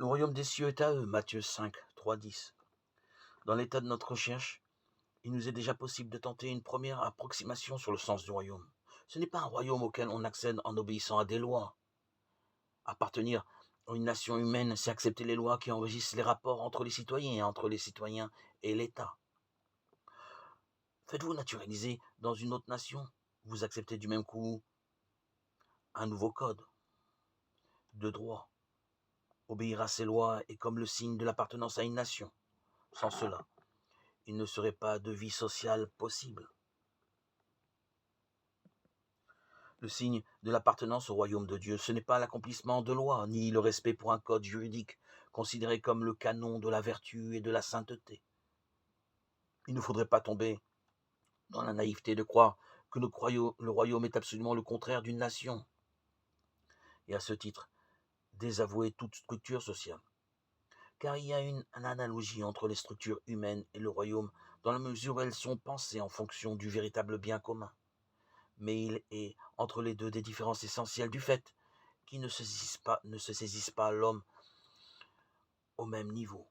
Le royaume des cieux est à eux, Matthieu 5, 3, 10. Dans l'état de notre recherche, il nous est déjà possible de tenter une première approximation sur le sens du royaume. Ce n'est pas un royaume auquel on accède en obéissant à des lois. Appartenir à une nation humaine, c'est accepter les lois qui enregistrent les rapports entre les citoyens et l'État. Faites-vous naturaliser dans une autre nation, vous acceptez du même coup un nouveau code de droit. Obéir à ces lois est comme le signe de l'appartenance à une nation. Sans cela, il ne serait pas de vie sociale possible. Le signe de l'appartenance au royaume de Dieu, ce n'est pas l'accomplissement de lois, ni le respect pour un code juridique, considéré comme le canon de la vertu et de la sainteté. Il ne faudrait pas tomber dans la naïveté de croire que le royaume est absolument le contraire d'une nation, et à ce titre, désavouer toute structure sociale. Car il y a une analogie entre les structures humaines et le royaume, dans la mesure où elles sont pensées en fonction du véritable bien commun. Mais il est entre les deux des différences essentielles du fait qui ne se saisissent pas l'homme au même niveau.